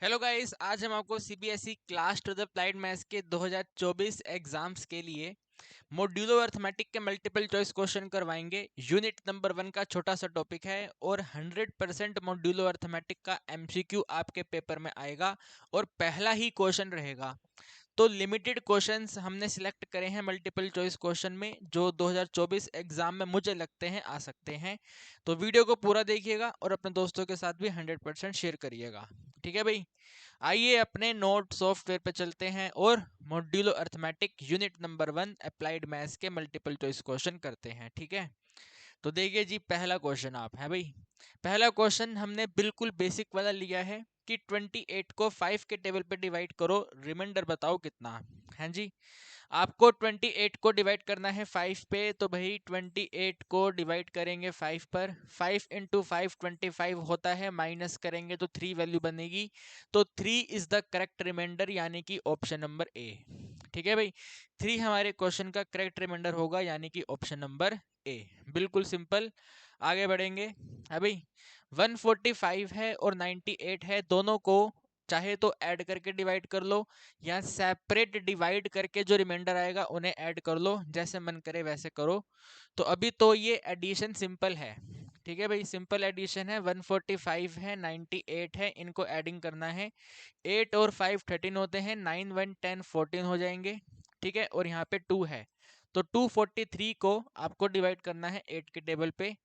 Hello guys, आज हम आपको सीबीएसई क्लास 12 अप्लाइड मैथ्स के 2024 एग्जाम्स के लिए मॉड्यूलो अर्थमेटिक के मल्टीपल चॉइस क्वेश्चन करवाएंगे। यूनिट नंबर 1 का छोटा सा टॉपिक है और 100% मॉड्यूलो अर्थमेटिक का एमसीक्यू आपके पेपर में आएगा और पहला ही क्वेश्चन रहेगा। तो लिमिटेड क्वेश्चंस हमने सिलेक्ट करे हैं मल्टीपल चॉइस क्वेश्चन में, जो 2024 एग्जाम में मुझे लगते हैं आ सकते हैं। तो वीडियो को पूरा देखिएगा और अपने दोस्तों के साथ भी 100% शेयर करिएगा। ठीक है भाई, आइए अपने नोट सॉफ्टवेयर पे चलते हैं और modulo arithmetic unit number 1 applied maths के मल्टीपल चॉइस क्वेश्चन करते हैं। ठीक है, तो देखिए जी, पहला क्वेश्चन आप है भाई। पहला क्वेश्चन हमने बिल्कुल बेसिक वाला लिया है कि 28 को 5 के टेबल पे डिवाइड करो, रिमाइंडर बताओ कितना है जी। आपको 28 को डिवाइड करना है 5 पे, तो भाई 28 को डिवाइड करेंगे 5 पर। 5 इंटू 5 25 होता है, माइनस करेंगे तो 3 वैल्यू बनेगी। तो 3 इज द करेक्ट रिमाइंडर, यानी कि ऑप्शन नंबर ए। ठीक है भाई, 3 हमारे क्वेश्चन का करेक्ट रिमाइंडर होगा, यानी कि ऑप्शन नंबर ए। बिल्कुल सिंपल, आगे बढ़ेंगे। अभी 145 है और 98 है, दोनों को चाहे तो ऐड करके डिवाइड कर लो या सेपरेट डिवाइड करके जो रिमाइंडर आएगा उन्हें ऐड कर लो, जैसे मन करे वैसे करो। तो अभी तो ये एडिशन सिंपल है। ठीक है भाई, सिंपल एडिशन है। 145 है, 98 है, इनको एडिंग करना है। 8 और 5 13 होते हैं, 9 1 10 14 हो जाएंगे। ठीक है, और यहाँ पे 2 है, तो 243 को आपको डिवाइड करना है 8 के टेबल पे।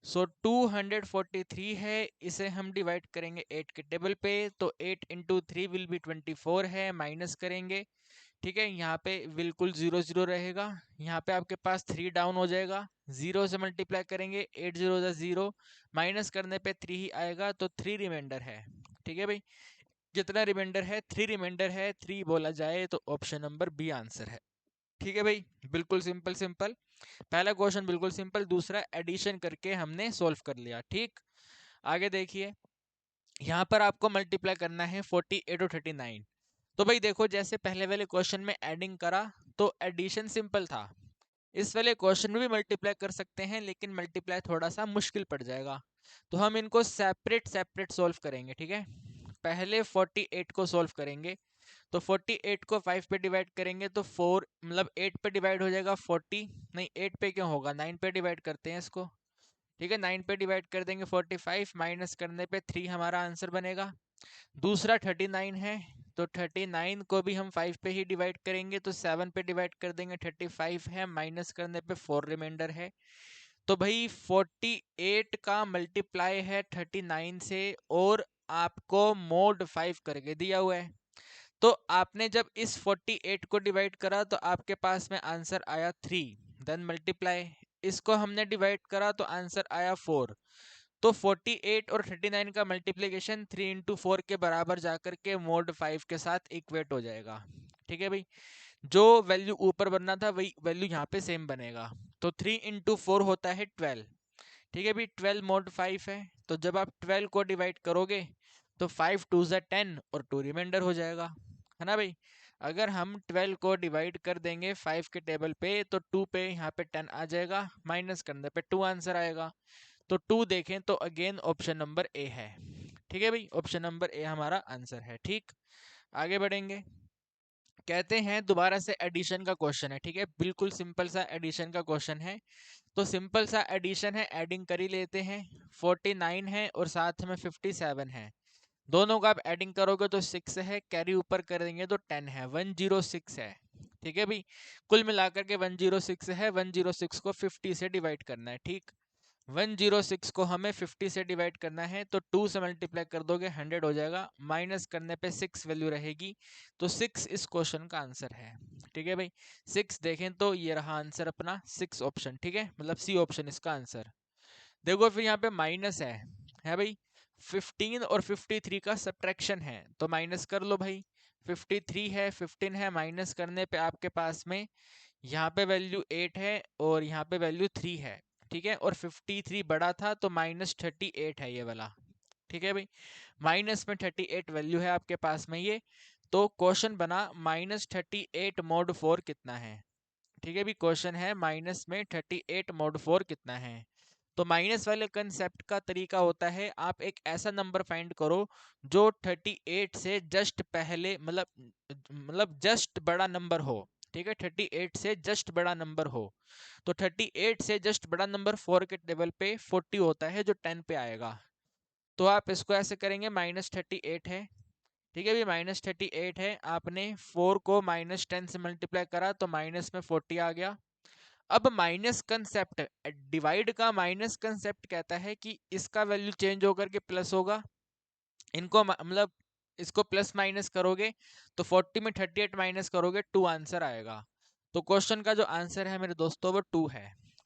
सो 243 है, इसे हम डिवाइड करेंगे 8 के टेबल पे, तो 8 इंटू 3 विल बी 24 है, माइनस करेंगे। ठीक है, यहाँ पे बिल्कुल 0 0 रहेगा, यहाँ पे आपके पास 3 डाउन हो जाएगा। 0 से मल्टीप्लाई करेंगे, 8 0 0, माइनस करने पे 3 ही आएगा, तो 3 रिमाइंडर है। ठीक है भाई, कितना रिमाइंडर है? 3 रिमाइंडर है, 3 बोला जाए तो ऑप्शन नंबर बी आंसर है। ठीक है भाई, बिल्कुल सिंपल सिंपल। पहला क्वेश्चन बिल्कुल सिंपल, दूसरा एडिशन करके हमने सोल्व कर लिया। ठीक, आगे देखिए, यहाँ पर आपको मल्टीप्लाई करना है 48 और 39। तो भाई देखो, जैसे पहले वाले क्वेश्चन में एडिंग करा तो एडिशन सिंपल था, इस वाले क्वेश्चन में भी मल्टीप्लाई कर सकते हैं, लेकिन मल्टीप्लाई थोड़ा सा मुश्किल पड़ जाएगा। तो हम इनको सेपरेट सेपरेट सोल्व करेंगे। ठीक है, पहले 48 को सोल्व करेंगे, तो 48 को 5 पे डिवाइड करेंगे तो 4 मतलब 8 पे डिवाइड हो जाएगा 40, नहीं 8 पे क्यों होगा, 9 पे डिवाइड करते हैं इसको। ठीक है, 9 पे डिवाइड कर देंगे 45, माइनस करने पे 3 हमारा आंसर बनेगा। दूसरा 39 है, तो 39 को भी हम 5 पे ही डिवाइड करेंगे, तो 7 पे डिवाइड कर देंगे, 35 है, माइनस करने पे 4 रिमाइंडर है। तो भाई 48 का मल्टीप्लाई है 39 से और आपको मोड 5 करके दिया हुआ है। तो आपने जब इस 48 को डिवाइड करा तो आपके पास में आंसर आया 3, देन मल्टीप्लाई, इसको हमने डिवाइड करा तो आंसर आया 4। तो 48 और 39 का मल्टीप्लिकेशन 3 इंटू 4 के बराबर जाकर के मोड 5 के साथ इक्वेट हो जाएगा। ठीक है भाई, जो वैल्यू ऊपर बनना था वही वैल्यू यहाँ पे सेम बनेगा। तो 3 इंटू 4 होता है 12। ठीक है भाई, 12 मोड 5 है, तो जब आप 12 को डिवाइड करोगे तो 5 2 ज़ा 10 और 2 रिमाइंडर हो जाएगा, है ना भाई। अगर हम 12 को डिवाइड कर देंगे 5 के टेबल पे, तो 2 पे यहाँ पे 10 आ जाएगा, माइनस करने पे 2 आंसर आएगा। तो 2 देखें तो अगेन ऑप्शन नंबर ए है। ठीक है भाई, ऑप्शन नंबर ए हमारा आंसर है। ठीक, आगे बढ़ेंगे। कहते हैं दोबारा से एडिशन का क्वेश्चन है। ठीक है, बिल्कुल सिंपल सा एडिशन का क्वेश्चन है, तो सिंपल सा एडिशन है, एडिंग कर ही लेते हैं। 49 है और साथ में 57 है, दोनों का आप एडिंग करोगे तो 6 है, कैरी ऊपर करेंगे तो 10 है, 106 है। ठीक है भाई, कुल मिलाकर के 106 है, 106 को 50 से डिवाइड करना है। ठीक, 106 को हमें 50 से डिवाइड करना है, तो 2 से मल्टीप्लाई कर दोगे 100 हो जाएगा, माइनस करने पे 6 वैल्यू रहेगी, तो 6 इस क्वेश्चन का आंसर है। ठीक है भाई, 6 देखें तो ये रहा आंसर अपना, 6 ऑप्शन। ठीक है, मतलब सी ऑप्शन इसका आंसर। देखो फिर यहाँ पे माइनस है भाई, 15 और 53 का सब्ट्रैक्शन है, तो माइनस कर लो भाई। 53 है, 15 है, माइनस करने पे आपके पास में यहाँ पे वैल्यू 8 है और यहाँ पे वैल्यू 3 है। ठीक है, और 53 बड़ा था तो माइनस 38 है ये वाला। ठीक है भाई, माइनस में 38 वैल्यू है आपके पास में ये। तो क्वेश्चन बना माइनस 38 मोड 4 कितना है। ठीक है भी, क्वेश्चन है माइनस में 38 मोड 4 कितना है। तो माइनस वाले कंसेप्ट का तरीका होता है, आप एक ऐसा नंबर फाइंड करो जो 38 से जस्ट पहले, मतलब जस्ट बड़ा नंबर हो। ठीक है, 38 से जस्ट बड़ा नंबर हो। तो 38 से जस्ट बड़ा नंबर 4 के टेबल पे 40 होता है, जो 10 पे आएगा। तो आप इसको ऐसे करेंगे, -38 है। ठीक है, भी -38 है, आपने 4 को -10 से मल्टीप्लाई करा तो माइनस में 40 आ गया। अब माइनस कंसेप्ट, डिवाइड का माइनस कंसेप्ट कहता है कि इसका वैल्यू चेंज होकर के प्लस होगा। इनको मतलब इसको प्लस माइनस करोगे तो 40 में 38 माइनस करोगे 2 आंसर आएगा। तो क्वेश्चन का जो आंसर है मेरे दोस्तों वो 2 है।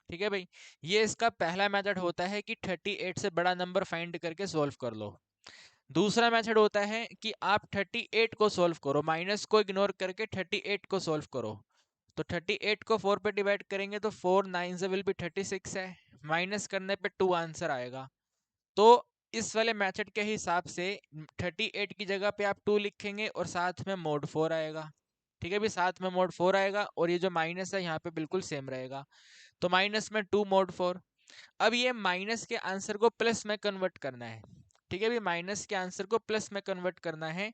ठीक है भाई, ये इसका पहला मेथड होता है कि 38 से बड़ा नंबर फाइंड करके सॉल्व कर लो। दूसरा मेथड होता है कि आप 38 को सॉल्व करो, माइनस को इग्नोर करके 38 को सॉल्व करो। तो 38 को 4 पे डिवाइड करेंगे तो 4 9 से विल बी 36 है, माइनस करने पे 2 आंसर आएगा। तो इस वाले मेथड के हिसाब से 38 की जगह पे आप 2 लिखेंगे और साथ में मोड 4 आएगा। ठीक है भी, साथ में मोड 4 आएगा और ये जो माइनस है यहाँ पे बिल्कुल सेम रहेगा। तो माइनस में 2 मोड 4। अब ये माइनस के आंसर को प्लस में कन्वर्ट करना है। ठीक है भी, माइनस के आंसर को प्लस में कन्वर्ट करना है।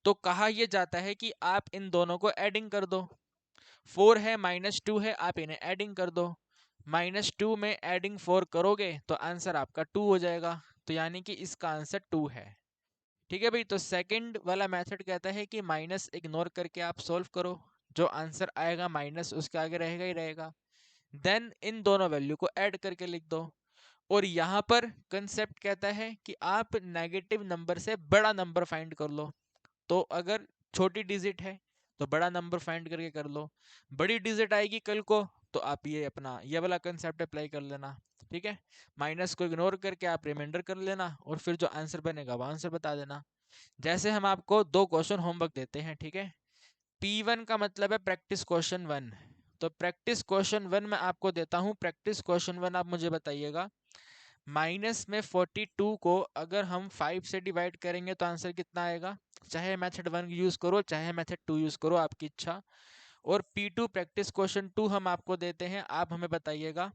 तो कहा यह जाता है कि आप इन दोनों को एडिंग कर दो। 4 है -2 है, आप इन्हें एडिंग कर दो। -2 में एडिंग 4 करोगे तो आंसर आपका 2 हो जाएगा। तो यानी कि इसका आंसर 2 है। ठीक है भाई, तो सेकंड वाला मेथड कहता है कि माइनस इग्नोर करके आप सोल्व करो, जो आंसर आएगा माइनस उसके आगे रहेगा ही रहेगा। देन इन दोनों वैल्यू को ऐड करके लिख दो। और यहाँ पर कंसेप्ट कहता है कि आप नेगेटिव नंबर से बड़ा नंबर फाइंड कर लो। तो अगर छोटी डिजिट है तो बड़ा नंबर फाइंड करके कर लो, बड़ी डिजिट आएगी कल को तो आप ये अपना ये वाला कंसेप्ट अप्लाई कर लेना। ठीक है, माइनस को इग्नोर करके आप रिमाइंडर कर लेना और फिर जो आंसर बनेगा वो आंसर बता देना। जैसे हम आपको 2 क्वेश्चन होमवर्क देते हैं। ठीक है, P1 का मतलब है प्रैक्टिस क्वेश्चन 1। तो प्रैक्टिस क्वेश्चन 1 मैं आपको देता हूँ। प्रैक्टिस क्वेश्चन 1 आप मुझे बताइएगा, माइनस में 42 को अगर हम 5 से डिवाइड करेंगे तो आंसर कितना आएगा। चाहे मेथड 1 यूज करो चाहे मेथड 2 यूज करो, आपकी इच्छा। और P2 प्रैक्टिस क्वेश्चन 2 हम आपको देते हैं, आप हमें बताइएगा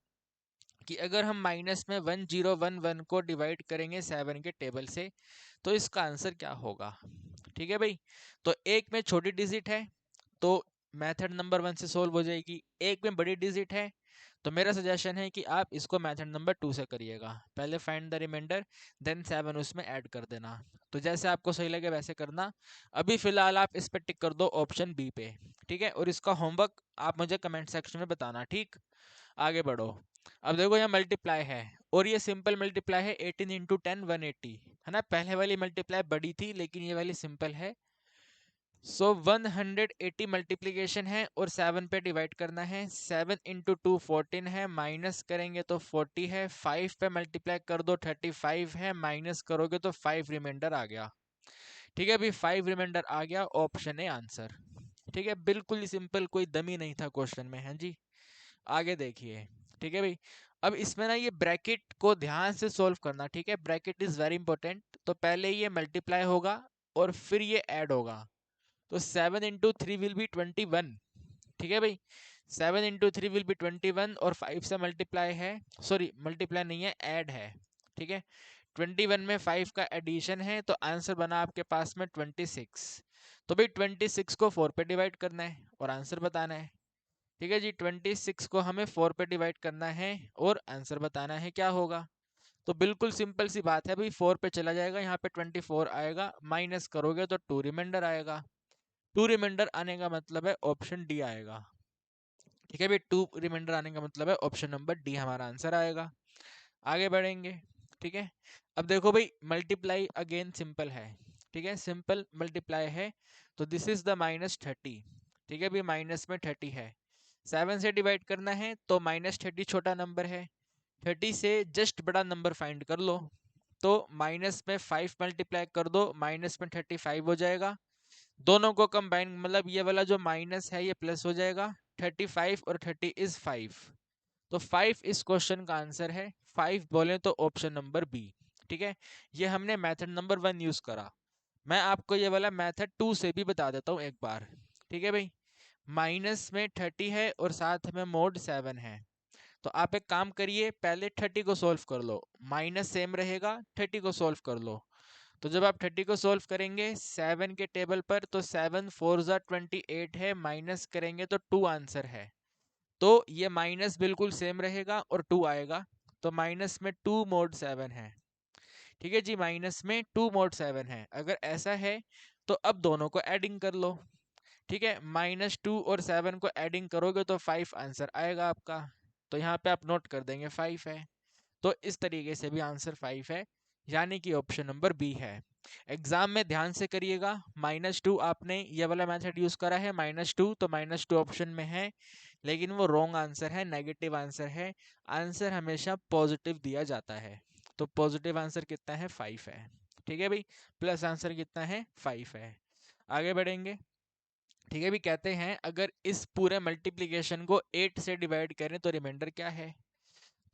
कि अगर हम माइनस में 1011 को डिवाइड करेंगे 7 के टेबल से तो इसका आंसर क्या होगा। ठीक है भाई, तो एक में छोटी डिजिट है तो मेथड नंबर 1 से सोल्व हो जाएगी, एक में बड़ी डिजिट है तो मेरा सजेशन है कि आप इसको मेथड नंबर 2 से करिएगा। पहले फाइंड द रिमाइंडर देन 7 उसमें ऐड कर देना। तो जैसे आपको सही लगे वैसे करना। अभी फिलहाल आप इस पे टिक कर दो ऑप्शन बी पे। ठीक है, और इसका होमवर्क आप मुझे कमेंट सेक्शन में बताना। ठीक, आगे बढ़ो। अब देखो यहाँ मल्टीप्लाई है और ये सिंपल मल्टीप्लाई है, 18 इंटू 10 180 है ना। पहले वाली मल्टीप्लाई बड़ी थी लेकिन ये वाली सिंपल है। सो 180 मल्टीप्लीकेशन है और 7 पे डिवाइड करना है। 7 इंटू 2 14 है, माइनस करेंगे तो 40 है। 5 पे मल्टीप्लाई कर दो 35 है, माइनस करोगे तो 5 रिमाइंडर आ गया। ठीक है, अभी 5 रिमाइंडर आ गया, ऑप्शन ए आंसर। ठीक है, बिल्कुल ही सिंपल, कोई दमी नहीं था क्वेश्चन में है जी। आगे देखिए। ठीक है भाई, अब इसमें ना ये ब्रैकेट को ध्यान से सोल्व करना। ठीक है, ब्रैकेट इज वेरी इंपॉर्टेंट। तो पहले ये मल्टीप्लाई होगा और फिर ये ऐड होगा। तो 7 इंटू 3 विल बी 21। ठीक है भाई, 7 इंटू 3 विल बी 21 और 5 से मल्टीप्लाई है, सॉरी मल्टीप्लाई नहीं है, ऐड है। ठीक है, 21 में 5 का एडिशन है तो आंसर बना आपके पास में 26। तो भाई 26 को 4 पे डिवाइड करना है और आंसर बताना है। ठीक है जी, 26 को हमें 4 पे डिवाइड करना है और आंसर बताना है क्या होगा। तो बिल्कुल सिंपल सी बात है भाई, 4 पे चला जाएगा, यहाँ पे 24 आएगा, माइनस करोगे तो 2 रिमाइंडर आएगा। 2 रिमाइंडर आने का मतलब है ऑप्शन डी आएगा। ठीक है भाई, 2 रिमाइंडर आने का मतलब है ऑप्शन नंबर डी हमारा आंसर आएगा। आगे बढ़ेंगे। ठीक है, अब देखो भाई मल्टीप्लाई अगेन सिंपल है। ठीक है, सिंपल मल्टीप्लाई है। तो दिस इज द -30। ठीक है भाई, माइनस में 30 है, 7 से डिवाइड करना है तो -30 छोटा नंबर है, 30 से जस्ट बड़ा नंबर फाइंड कर लो। तो माइनस में 5 मल्टीप्लाई कर दो, माइनस में 35 हो जाएगा। दोनों को कंबाइन, मतलब ये वाला जो माइनस है ये प्लस हो जाएगा। 35 और 30 इज 5। तो 5 इस क्वेश्चन का आंसर है। 5 बोले तो ऑप्शन नंबर बी। ठीक है, ये हमने मेथड नंबर 1 यूज करा। मैं आपको ये वाला मेथड 2 से भी बता देता हूँ एक बार। ठीक है भाई, माइनस में 30 है और साथ में मोड 7 है। तो आप एक काम करिए, पहले 30 को सोल्व कर लो, माइनस सेम रहेगा, 30 को सोल्व कर लो। तो जब आप 30 को सोल्व करेंगे 7 के टेबल पर, तो 7 4 ज़ा 28 है, माइनस करेंगे तो 2 आंसर है। तो ये माइनस बिल्कुल सेम रहेगा और 2 आएगा, तो माइनस में 2 mod 7 है। ठीक है जी, माइनस में 2 mod 7 है। अगर ऐसा है तो अब दोनों को एडिंग कर लो। ठीक है, -2 और 7 को एडिंग करोगे तो 5 आंसर आएगा आपका। तो यहाँ पे आप नोट कर देंगे 5 है। तो इस तरीके से भी आंसर 5 है, यानी कि ऑप्शन नंबर बी है। एग्जाम में ध्यान से करिएगा, -2 आपने ये वाला मेथड यूज करा है, -2, तो -2 ऑप्शन में है, लेकिन वो रॉन्ग आंसर है, नेगेटिव आंसर है। आंसर हमेशा पॉजिटिव दिया जाता है, तो पॉजिटिव आंसर कितना है, 5 है। ठीक है भाई, प्लस आंसर कितना है, 5 है। आगे बढ़ेंगे। ठीक है भी, कहते हैं अगर इस पूरे मल्टीप्लिकेशन को 8 से डिवाइड करें तो रिमाइंडर क्या है।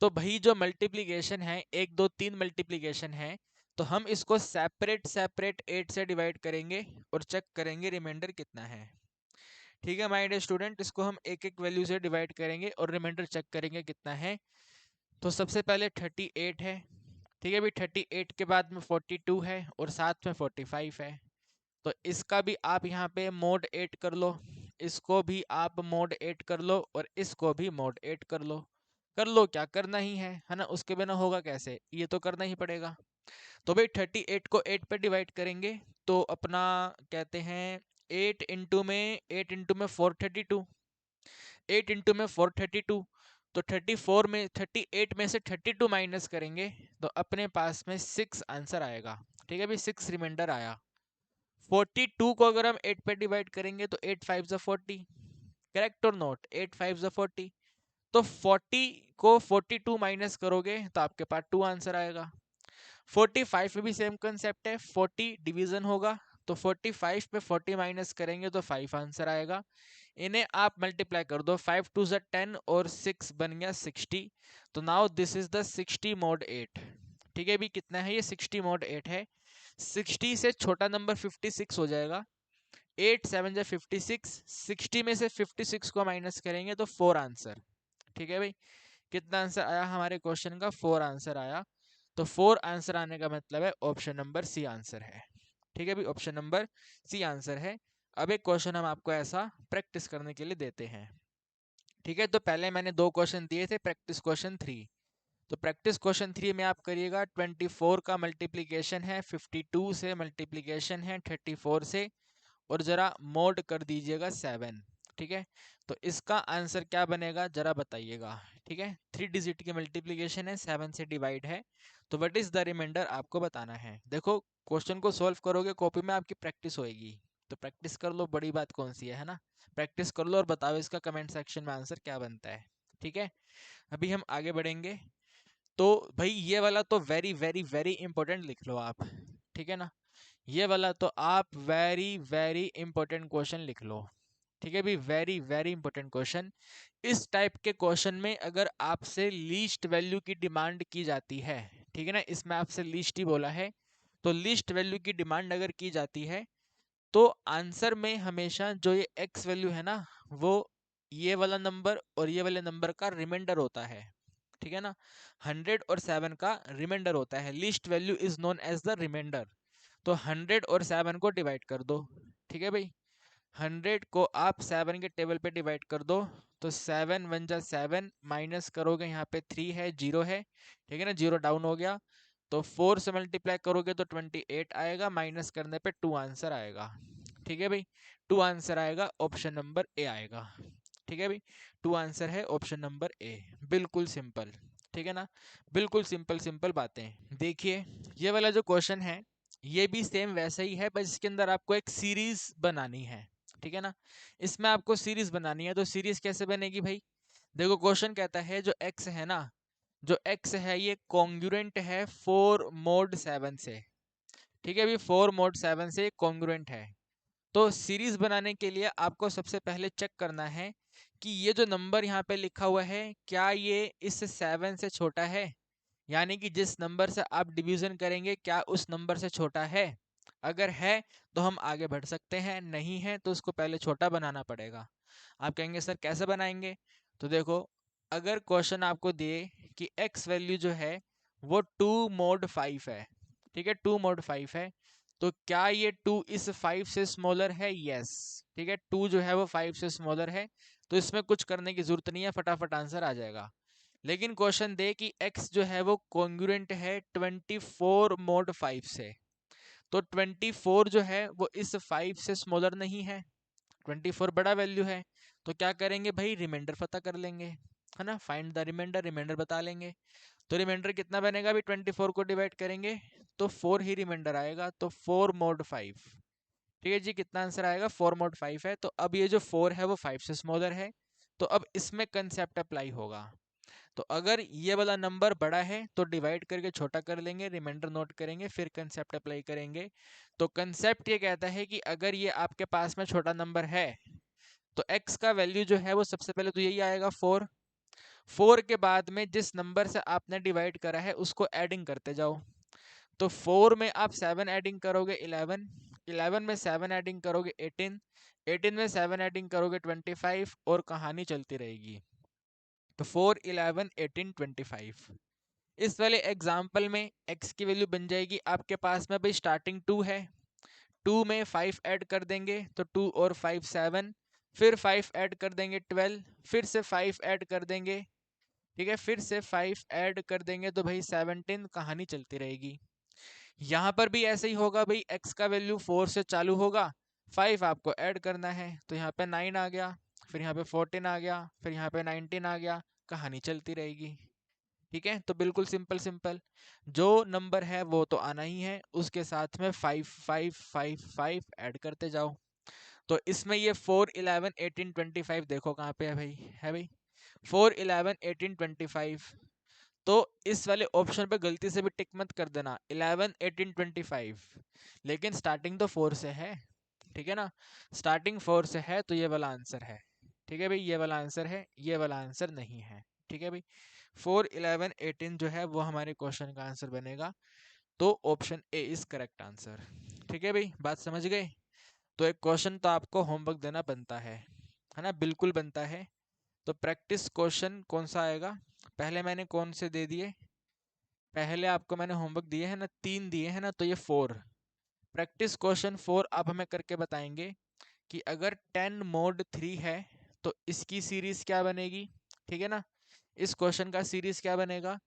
तो भाई जो मल्टीप्लिकेशन है, 1 2 3 मल्टीप्लिकेशन है, तो हम इसको सेपरेट सेपरेट 8 से डिवाइड करेंगे और चेक करेंगे रिमाइंडर कितना है। ठीक है माय डियर स्टूडेंट, इसको हम एक एक वैल्यू से डिवाइड करेंगे और रिमाइंडर चेक करेंगे कितना है। तो सबसे पहले 38 है। ठीक है भाई, 38 के बाद में 42 है और साथ में 45 है। तो इसका भी आप यहाँ पे मोड 8 कर लो, इसको भी आप मोड 8 कर लो और इसको भी मोड 8 कर लो। कर लो, क्या करना ही है ना, उसके बिना होगा कैसे, ये तो करना ही पड़ेगा। तो भाई 38 को 8 पे डिवाइड करेंगे तो अपना कहते हैं 8 इंटू में 432, तो 34 में 38 में से 32 माइनस करेंगे तो अपने पास में 6 आंसर आएगा। ठीक है भाई, 6 रिमाइंडर आया। 42 को अगर हम 8 पे डिवाइड करेंगे तो 8 5 ज़ा 40, करेक्ट और नोट, 8 5 ज़ा 40। तो 40 को 42 माइनस करोगे तो आपके पास 2 आंसर आएगा। 45 में भी सेम कंसेप्ट है, 40 डिवीजन होगा, तो 45 पे 40 माइनस करेंगे तो 5 आंसर आएगा। इन्हें आप मल्टीप्लाई कर दो, 5 2 ज़ा 10 और 6 बन गया 60। तो now this is the 60 mod 8। ठीक है भी, कितना है ये, 60 mod 8 है। 60 से छोटा नंबर 56 हो जाएगा, 8 7 जा 56, 60 में से 56 को माइनस करेंगे तो 4 आंसर। ठीक है भाई, कितना आंसर आया हमारे क्वेश्चन का, 4 आंसर आया। तो 4 आंसर आने का मतलब है ऑप्शन नंबर सी आंसर है। ठीक है भाई, ऑप्शन नंबर सी आंसर है। अब एक क्वेश्चन हम आपको ऐसा प्रैक्टिस करने के लिए देते हैं। ठीक है, तो पहले मैंने 2 क्वेश्चन दिए थे, प्रैक्टिस क्वेश्चन 3। तो प्रैक्टिस क्वेश्चन 3 में आप करिएगा, 24 का मल्टीप्लीकेशन है 52 से, मल्टीप्लीकेशन है 34 से, और जरा मोड कर दीजिएगा 7। ठीक है, तो इसका आंसर क्या बनेगा जरा बताइएगा। ठीक है, 3 डिजिट की मल्टीप्लिकेशन है, 7 से डिवाइड है, तो व्हाट इज द रिमाइंडर आपको बताना है। देखो, क्वेश्चन को सॉल्व करोगे कॉपी में, आपकी प्रैक्टिस होएगी, तो प्रैक्टिस कर लो, बड़ी बात कौन सी है ना। प्रैक्टिस कर लो और बताओ इसका कमेंट सेक्शन में आंसर क्या बनता है। ठीक है, अभी हम आगे बढ़ेंगे। तो भाई ये वाला तो वेरी वेरी वेरी इंपॉर्टेंट लिख लो आप। ठीक है ना, ये वाला तो आप वेरी वेरी इंपॉर्टेंट क्वेश्चन लिख लो। ठीक है भाई, वेरी वेरी इंपॉर्टेंट क्वेश्चन। इस टाइप के क्वेश्चन में अगर आपसे लीस्ट वैल्यू की डिमांड की जाती है, ठीक है ना, इसमें आपसे लीस्ट ही बोला है, तो लीस्ट वैल्यू की डिमांड अगर की जाती है तो आंसर में हमेशा जो ये एक्स वैल्यू है ना, वो ये वाला नंबर और ये वाले नंबर का रिमाइंडर होता है। ठीक है ना, 100 और 7 का रिमाइंडर होता है, least value is known as the remainder. तो 100 और 7 को डिवाइड कर दो। ठीक है भाई, 100 को आप 7 के टेबल पे डिवाइड कर दो, तो 7 1 जा 7, माइनस करोगे यहाँ पे 3 है, 0 है। ठीक है ना, 0 डाउन हो गया। तो 4 से मल्टीप्लाई करोगे तो 28 आएगा, माइनस करने पे 2 आंसर आएगा। ठीक है भाई, 2 आंसर आएगा, ऑप्शन नंबर ए आएगा। ठीक है भाई, 2 आंसर है ऑप्शन नंबर ए, बिल्कुल सिंपल। ठीक है ना, बिल्कुल सिंपल सिंपल बातें। देखिए, ये वाला जो क्वेश्चन है ये भी सेम वैसा ही है, बस इसके अंदर आपको एक सीरीज बनानी है। ठीक है ना, इसमें आपको सीरीज बनानी है, तो सीरीज कैसे बनेगी भाई। देखो, क्वेश्चन कहता है जो x है ना, जो x है ये कॉन्ग्रुएंट है 4 mod 7 से। ठीक है भाई, 4 mod 7 से कॉन्ग्रुएंट है। तो सीरीज बनाने के लिए आपको सबसे पहले चेक करना है कि ये जो नंबर यहाँ पे लिखा हुआ है क्या ये इस 7 से छोटा है, यानी कि जिस नंबर से आप डिवीजन करेंगे क्या उस नंबर से छोटा है। अगर है तो हम आगे बढ़ सकते हैं, नहीं है तो उसको पहले छोटा बनाना पड़ेगा। आप कहेंगे सर कैसे बनाएंगे, तो देखो, अगर क्वेश्चन आपको दे कि x वैल्यू जो है वो 2 mod 5 है, ठीक है, 2 mod 5 है, तो क्या ये 2 इस 5 से स्मॉलर है? यस, ठीक है, 2 जो है वो 5 से स्मॉलर है, तो इसमें कुछ करने की जरूरत नहीं है, फटाफट आंसर आ जाएगा। लेकिन क्वेश्चन दे कि x जो है वो कॉन्ग्रुएंट है 24 mod 5 से, तो 24 जो है वो इस 5 से स्मॉलर नहीं है, 24 बड़ा वैल्यू है, तो क्या करेंगे भाई, रिमाइंडर पता कर लेंगे, है ना, फाइंड द रिमाइंडर, रिमाइंडर बता लेंगे। तो रिमाइंडर कितना बनेगा अभी, 24 को डिवाइड करेंगे तो 4 ही रिमाइंडर आएगा, तो 4 mod 5। ठीक है जी, कितना आंसर आएगा, 4 mod 5 है। तो अब ये जो 4 है वो 5 से स्मॉलर है, तो अब इसमें कंसेप्ट अप्लाई होगा। तो अगर ये वाला नंबर बड़ा है तो डिवाइड करके छोटा कर लेंगे, रिमाइंडर नोट करेंगे, फिर कंसेप्ट अप्लाई करेंगे। तो कंसेप्ट ये कहता है कि अगर ये आपके पास में छोटा नंबर है तो x का वैल्यू जो है वो सबसे पहले तो यही आएगा 4। 4 के बाद में जिस नंबर से आपने डिवाइड करा है उसको एडिंग करते जाओ। तो 4 में आप 7 एडिंग करोगे 11, 11 में 7 एडिंग करोगे 18, 18 में 7 एडिंग करोगे 25, और कहानी चलती रहेगी। तो 4, 11, 18, 25। इस वाले एग्जाम्पल में x की वैल्यू बन जाएगी आपके पास में भाई स्टार्टिंग 2 है, 2 में 5 ऐड कर देंगे तो 2 और 5 7, फिर 5 ऐड कर देंगे 12, फिर से 5 ऐड कर देंगे, ठीक है, फिर से 5 ऐड कर देंगे तो भाई 17, कहानी चलती रहेगी। यहाँ पर भी ऐसे ही होगा भाई, x का वैल्यू 4 से चालू होगा, 5 आपको ऐड करना है, तो यहाँ पे 9 आ गया, फिर यहाँ पे 14 आ गया, फिर यहाँ पे 19 आ गया, कहानी चलती रहेगी। ठीक है, तो बिल्कुल सिंपल सिंपल, जो नंबर है वो तो आना ही है, उसके साथ में 5 5 5 5 ऐड करते जाओ। तो इसमें ये 4 11 18 25 देखो कहाँ पे है भाई 4 11 18 25। तो इस वाले ऑप्शन पे गलती से भी टिक मत कर देना 11 18 25, लेकिन स्टार्टिंग तो 4 से है, ठीक है ना, स्टार्टिंग 4 से है, तो ये वाला आंसर है। ठीक है भाई, ये वाला आंसर है, ये वाला आंसर नहीं है। ठीक है भाई, 4 11 18 जो है वो हमारे क्वेश्चन का आंसर बनेगा, तो option A is correct answer. ठीक है भाई, बात समझ गए। तो एक क्वेश्चन तो आपको होमवर्क देना बनता है ना, बिल्कुल बनता है। तो प्रैक्टिस क्वेश्चन कौन सा आएगा, पहले मैंने कौन से दे दिए, पहले आपको मैंने होमवर्क दिए हैं ना, 3 दिए हैं ना, तो ये 4 प्रैक्टिस क्वेश्चन 4 अब हमें करके बताएंगे कि अगर 10 mod 3 है तो इसकी सीरीज क्या बनेगी। ठीक है ना, इस क्वेश्चन का सीरीज क्या बनेगा।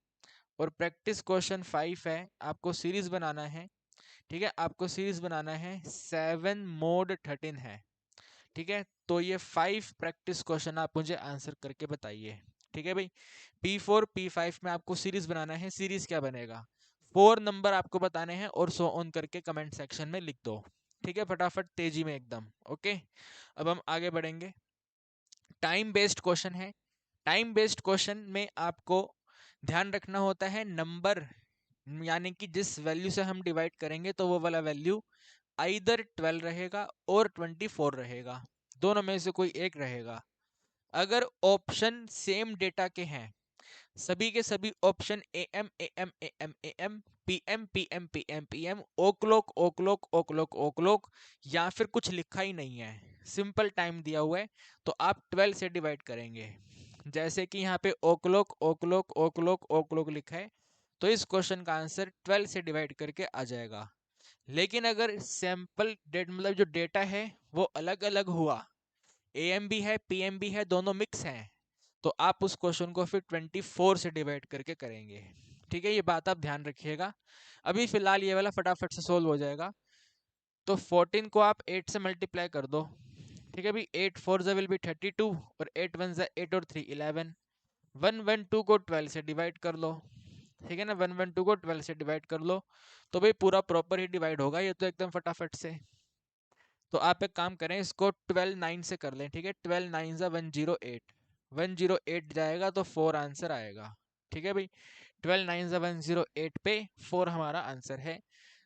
और प्रैक्टिस क्वेश्चन 5 है, आपको सीरीज बनाना है। ठीक है, आपको सीरीज बनाना है 7 mod 13 है। ठीक है, तो ये 5 प्रैक्टिस क्वेश्चन आप मुझे आंसर करके बताइए। ठीक है भाई, P4 P5 में आपको सीरीज बनाना है, सीरीज क्या बनेगा, 4 नंबर आपको बताने हैं और सो ऑन करके कमेंट सेक्शन में लिख दो। ठीक है, फटाफट तेजी में एकदम। ओके, अब हम आगे बढ़ेंगे। टाइम बेस्ड क्वेश्चन है, टाइम बेस्ड क्वेश्चन में आपको ध्यान रखना होता है नंबर, यानी कि जिस वैल्यू से हम डिवाइड करेंगे तो वो वाला वैल्यू आइदर 12 रहेगा और 24 रहेगा, दोनों में से कोई एक रहेगा। अगर ऑप्शन सेम डेटा के हैं, सभी के सभी option A M A M A M A M, P M P M P M P M, o'clock o'clock o'clock o'clock, या फिर कुछ लिखा ही नहीं है, सिंपल टाइम दिया हुआ है, तो आप 12 से डिवाइड करेंगे। जैसे कि यहाँ पे ओ clock o'clock o'clock ओ क्लॉक लिखा है, तो इस क्वेश्चन का आंसर 12 से डिवाइड करके आ जाएगा। लेकिन अगर सैंपल डेट मतलब जो डेटा है वो अलग अलग हुआ, एएम भी है पीएम भी है, दोनों मिक्स हैं, तो आप उस क्वेश्चन को फिर 24 से डिवाइड करके करेंगे। ठीक है, ये बात आप ध्यान रखिएगा। अभी फिलहाल ये वाला फटाफट से सोल्व हो जाएगा। तो 14 को आप 8 से मल्टीप्लाई कर दो। ठीक है भाई, 8 4 विल बी 32, और 8 1 8 और 3 11, 1 1 2 को 12 से डिवाइड कर लो। ठीक है ना, 1 1 2 को 12 से डिवाइड कर लो, तो भाई पूरा प्रॉपर ही डिवाइड होगा ये तो एकदम फटाफट से। तो आप एक काम करें, इसको 12 9 से कर लें। ठीक है, 12 9 ज़ा 108, 108 जाएगा तो 4 आंसर आएगा। ठीक है भाई, 12 9 ज़ा 108 पे 4 हमारा आंसर है।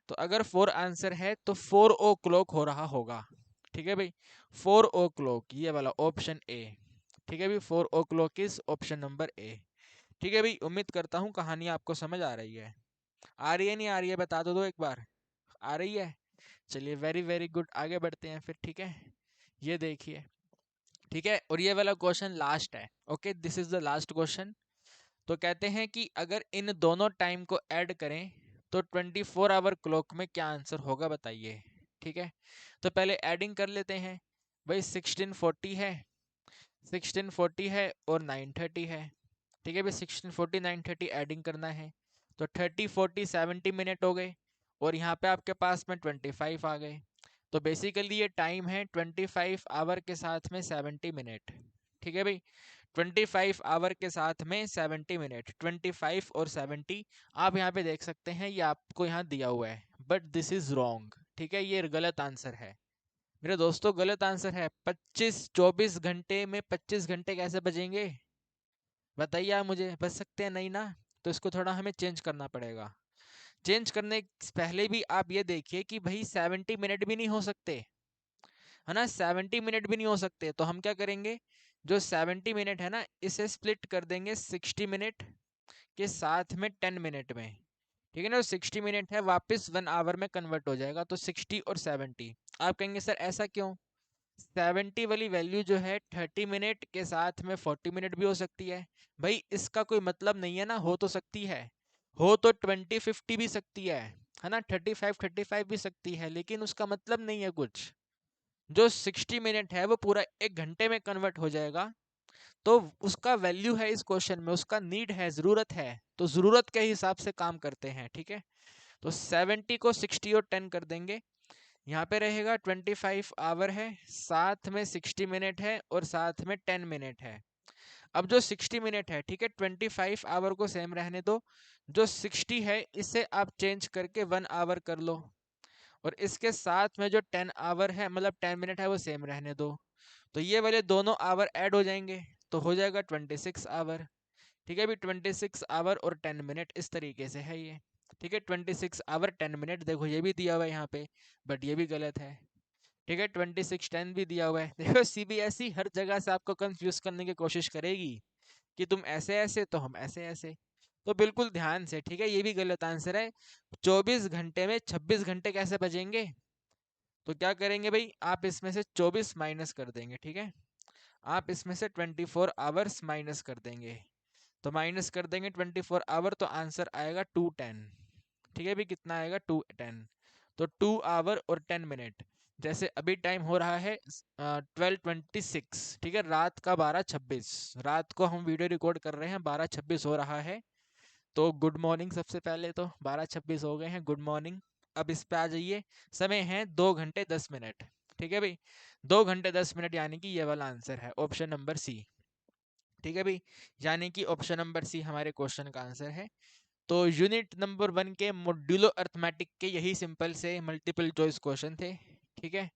तो अगर 4 आंसर है तो 4 ओ क्लॉक हो रहा होगा। ठीक है भाई, 4 ओ क्लॉक, ये वाला ऑप्शन ए। ठीक है भाई, 4 o'clock is option number A. ठीक है भाई, उम्मीद करता हूँ कहानी आपको समझ आ रही है। आ रही है नहीं आ रही है, बता दो एक बार, आ रही है। चलिए, वेरी वेरी गुड, आगे बढ़ते हैं फिर। ठीक है, ये देखिए, ठीक है, और ये वाला क्वेश्चन लास्ट है। Okay, this is the last question. तो कहते हैं कि अगर इन दोनों टाइम को ऐड करें तो 24 आवर क्लॉक में क्या आंसर होगा बताइए। ठीक है, तो पहले एडिंग कर लेते हैं। भाई 1640 है, 1640 है और 930 है। ठीक है भाई, 1640 930 एडिंग करना है तो 30 40 70 मिनट हो गए, और यहाँ पे आपके पास में 25 आ गए। तो बेसिकली ये टाइम है 25 आवर के साथ में 70 मिनट। ठीक है भाई, 25 आवर के साथ में 70 मिनट, 25 और 70 आप यहाँ पे देख सकते हैं, ये आपको यहाँ दिया हुआ है, बट दिस इज रॉन्ग। ठीक है, ये गलत आंसर है मेरे दोस्तों, गलत आंसर है। 24 घंटे में 25 घंटे कैसे बचेंगे बताइए आप मुझे, बच सकते हैं नहीं ना? तो इसको थोड़ा हमें चेंज करना पड़ेगा। चेंज करने से पहले भी आप ये देखिए कि भाई 70 मिनट भी नहीं हो सकते, है ना, 70 मिनट भी नहीं हो सकते। तो हम क्या करेंगे, जो 70 मिनट है ना, इसे स्प्लिट कर देंगे 60 मिनट के साथ में 10 मिनट में। ठीक है ना, 60 मिनट है वापस 1 आवर में कन्वर्ट हो जाएगा, तो 60 और 70। आप कहेंगे सर ऐसा क्यों, 70 वाली वैल्यू जो है 30 मिनट के साथ में 40 मिनट भी हो सकती है। भाई इसका कोई मतलब नहीं है ना, हो तो सकती है, हो तो 20 50 भी सकती है ना, 35 35 भी सकती है, लेकिन उसका मतलब नहीं है कुछ। जो 60 मिनट है वो पूरा 1 घंटे में कन्वर्ट हो जाएगा, तो उसका वैल्यू है इस क्वेश्चन में, उसका नीड है, जरूरत है, तो जरूरत के हिसाब से काम करते हैं। ठीक है, तो 70 को 60 और 10 कर देंगे, यहाँ पे रहेगा 25 आवर है, साथ में 60 मिनट है और साथ में 10 मिनट है। अब जो 60 मिनट है, ठीक है, 25 आवर को सेम रहने दो, जो 60 है इसे आप चेंज करके 1 आवर कर लो, और इसके साथ में जो 10 आवर है मतलब 10 मिनट है वो सेम रहने दो। तो ये वाले दोनों आवर ऐड हो जाएंगे, तो हो जाएगा 26 आवर। ठीक है, अभी 26 आवर और 10 मिनट इस तरीके से है ये। ठीक है, 26 आवर 10 मिनट, देखो ये भी दिया हुआ है यहाँ पे, बट ये भी गलत है। ठीक है, 26 10 भी दिया हुआ है। देखो सीबीएसई हर जगह से आपको कंफ्यूज करने की कोशिश करेगी कि तुम ऐसे ऐसे तो हम ऐसे ऐसे। तो बिल्कुल ध्यान से, ठीक है, ये भी गलत आंसर है। 24 घंटे में 26 घंटे कैसे बचेंगे? तो क्या करेंगे भाई, आप इसमें से 24 माइनस कर देंगे। ठीक है, आप इसमें से 24 आवर्स माइनस कर देंगे, तो माइनस कर देंगे 24 आवर, तो आंसर आएगा 210। ठीक है भाई, कितना आएगा 210, तो 2 आवर और 10 मिनट। जैसे अभी टाइम हो रहा है 12:26, ठीक है, रात का 12:26, रात को हम वीडियो रिकॉर्ड कर रहे हैं, 12:26 हो रहा है। तो गुड मॉर्निंग, सबसे पहले तो 12:26 हो गए हैं, गुड मॉर्निंग। अब इस पे आ जाइए, समय है 2 घंटे 10 मिनट। ठीक है भाई, 2 घंटे 10 मिनट, यानी कि ये वाला आंसर है ऑप्शन नंबर सी। ठीक है भाई, यानी कि ऑप्शन नंबर सी हमारे क्वेश्चन का आंसर है। तो यूनिट नंबर 1 के मॉड्यूलो अर्थमेटिक के यही सिंपल से मल्टीपल चॉइस क्वेश्चन थे। ठीक है,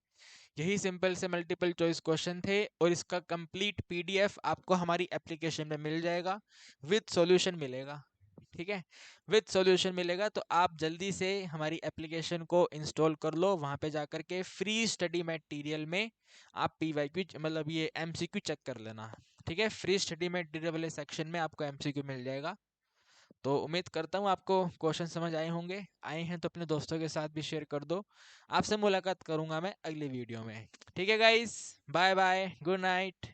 यही सिंपल से मल्टीपल चॉइस क्वेश्चन थे, और इसका कंप्लीट पीडीएफ आपको हमारी एप्लीकेशन में मिल जाएगा, विद सॉल्यूशन मिलेगा। ठीक है, विद सॉल्यूशन मिलेगा, तो आप जल्दी से हमारी एप्लीकेशन को इंस्टॉल कर लो, वहां पे जाकर के फ्री स्टडी मटेरियल में आप पीवाईक्यू मतलब ये एमसीक्यू चेक कर लेना। ठीक है, फ्री स्टडी मटेरियल वाले सेक्शन में आपको एमसीक्यू मिल जाएगा। तो उम्मीद करता हूँ आपको क्वेश्चन समझ आए होंगे, आए हैं तो अपने दोस्तों के साथ भी शेयर कर दो। आपसे मुलाकात करूंगा मैं अगली वीडियो में। ठीक है guys, bye bye, good night.